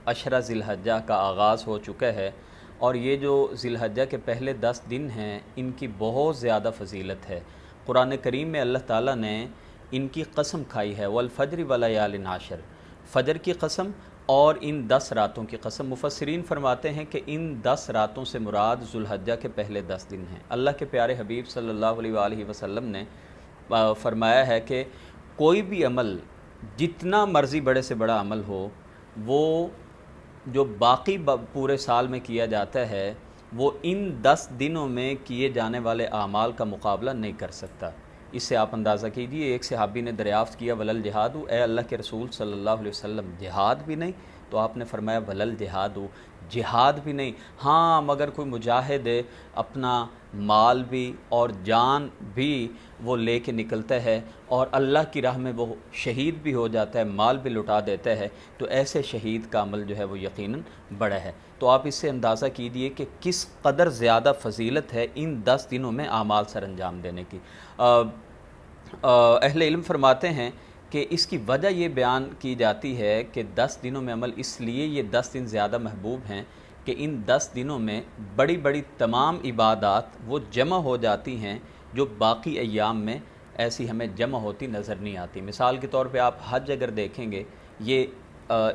عشرہ ذی الحجہ کا آغاز ہو چکا ہے، اور یہ جو ذی الحجہ کے پہلے 10 دن ہیں ان کی بہت زیادہ فضیلت ہے۔ قرآن کریم میں اللہ تعالیٰ نے ان کی قسم کھائی ہے، والفجر ولیال عشر، فجر کی قسم اور ان 10 راتوں کی قسم۔ مفسرین فرماتے ہیں کہ ان 10 راتوں سے مراد ذو الحجہ کے پہلے 10 دن ہیں۔ اللہ کے پیارے حبیب صلی اللہ علیہ وآلہ وسلم نے فرمایا ہے کہ کوئی بھی عمل جتنا مرضی بڑے سے بڑا عمل ہو، وہ جو باقی پورے سال میں کیا جاتا ہے وہ ان 10 دنوں میں کیے جانے والے اعمال کا مقابلہ نہیں کر سکتا۔ اس سے آپ اندازہ کیجئے، ایک صحابی نے دریافت کیا ولل جہاد، اے اللہ کے رسول صلی اللہ علیہ وسلم جہاد بھی نہیں؟ تو آپ نے فرمایا ولل جہاد، جہاد بھی نہیں، ہاں مگر کوئی مجاہد اپنا مال بھی اور جان بھی وہ لے کے نکلتا ہے اور اللہ کی راہ میں وہ شہید بھی ہو جاتا ہے، مال بھی لٹا دیتا ہے، تو ایسے شہید کا عمل جو ہے وہ یقیناً بڑا ہے۔ تو آپ اس سے اندازہ کیجئے کہ کس قدر زیادہ فضیلت ہے ان 10 دنوں میں اعمال سر انجام دینے کی۔ اہل علم فرماتے ہیں کہ اس کی وجہ یہ بیان کی جاتی ہے کہ 10 دنوں میں عمل اس لیے یہ 10 دن زیادہ محبوب ہیں کہ ان 10 دنوں میں بڑی بڑی تمام عبادات وہ جمع ہو جاتی ہیں جو باقی ایام میں ایسی ہمیں جمع ہوتی نظر نہیں آتی۔ مثال کے طور پہ آپ حج اگر دیکھیں گے، یہ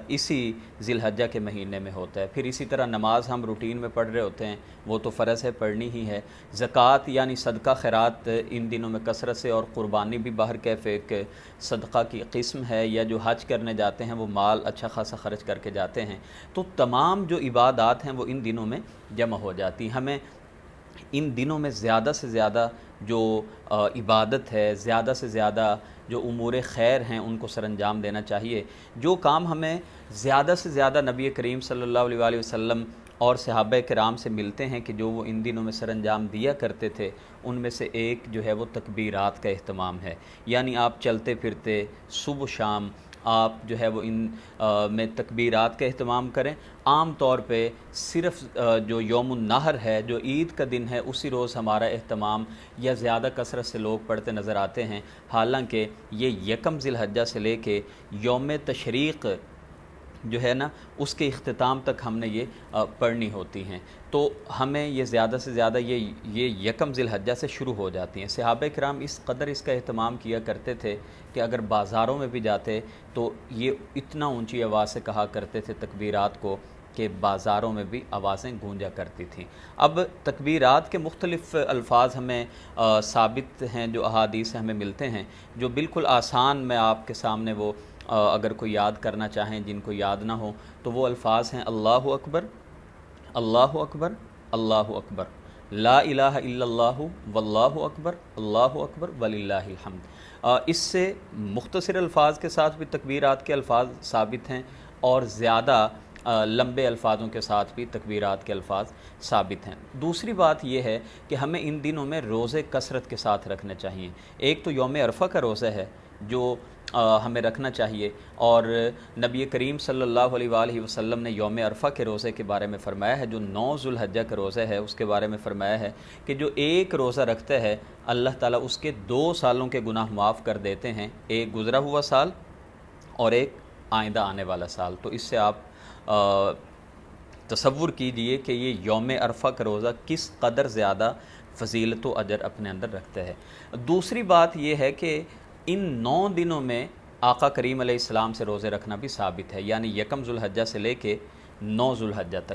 اسی ذی الحجہ کے مہینے میں ہوتا ہے۔ پھر اسی طرح نماز ہم روٹین میں پڑھ رہے ہوتے ہیں، وہ تو فرض ہے، پڑھنی ہی ہے۔ زکوٰۃ یعنی صدقہ خیرات ان دنوں میں کثرت سے، اور قربانی بھی باہر کیف ایک صدقہ کی قسم ہے، یا جو حج کرنے جاتے ہیں وہ مال اچھا خاصا خرچ کر کے جاتے ہیں۔ تو تمام جو عبادات ہیں وہ ان دنوں میں جمع ہو جاتی ہیں۔ ہمیں ان دنوں میں زیادہ سے زیادہ جو عبادت ہے، زیادہ سے زیادہ جو امور خیر ہیں ان کو سر انجام دینا چاہیے۔ جو کام ہمیں زیادہ سے زیادہ نبی کریم صلی اللہ علیہ وآلہ وسلم اور صحابہ کرام سے ملتے ہیں کہ جو وہ ان دنوں میں سر انجام دیا کرتے تھے، ان میں سے ایک جو ہے وہ تکبیرات کا اہتمام ہے۔ یعنی آپ چلتے پھرتے صبح شام آپ جو ہے وہ ان میں تکبیرات کا اہتمام کریں۔ عام طور پہ صرف جو یوم النحر ہے، جو عید کا دن ہے، اسی روز ہمارا اہتمام یا زیادہ کثرت سے لوگ پڑھتے نظر آتے ہیں، حالانکہ یہ یکم ذی الحجہ سے لے کے یوم تشریق جو ہے نا اس کے اختتام تک ہم نے یہ پڑھنی ہوتی ہیں۔ تو ہمیں یہ زیادہ سے زیادہ یہ یکم ذی الحجہ سے شروع ہو جاتی ہیں۔ صحابہ کرام اس قدر اس کا اہتمام کیا کرتے تھے کہ اگر بازاروں میں بھی جاتے تو یہ اتنا اونچی آواز سے کہا کرتے تھے تکبیرات کو کہ بازاروں میں بھی آوازیں گونجا کرتی تھیں۔ اب تکبیرات کے مختلف الفاظ ہمیں ثابت ہیں، جو احادیث ہمیں ملتے ہیں، جو بالکل آسان میں آپ کے سامنے وہ اگر کوئی یاد کرنا چاہیں، جن کو یاد نہ ہو، تو وہ الفاظ ہیں اللہ اکبر، اللہ اکبر، اللہ اکبر، لا الہ الا اللہ، واللہ اکبر وللہ الحمد۔ اس سے مختصر الفاظ کے ساتھ بھی تکبیرات کے الفاظ ثابت ہیں، اور زیادہ لمبے الفاظوں کے ساتھ بھی تکبیرات کے الفاظ ثابت ہیں۔ دوسری بات یہ ہے کہ ہمیں ان دنوں میں روزے کثرت کے ساتھ رکھنے چاہیے۔ ایک تو یوم عرفہ کا روزہ ہے جو ہمیں رکھنا چاہیے، اور نبی کریم صلی اللہ علیہ وآلہ وسلم نے یوم عرفہ کے روزے کے بارے میں فرمایا ہے، جو 9 ذو الحجہ کا روزہ ہے اس کے بارے میں فرمایا ہے کہ جو ایک روزہ رکھتا ہے اللہ تعالیٰ اس کے 2 سالوں کے گناہ معاف کر دیتے ہیں، ایک گزرا ہوا سال اور ایک آئندہ آنے والا سال۔ تو اس سے آپ تصور کیجئے کہ یہ یوم عرفہ کا روزہ کس قدر زیادہ فضیلت و اجر اپنے اندر رکھتا ہے۔ دوسری بات یہ ہے کہ ان 9 دنوں میں آقا کریم علیہ السلام سے روزے رکھنا بھی ثابت ہے، یعنی یکم ذو الحجہ سے لے کے 9 ذو الحجہ تک۔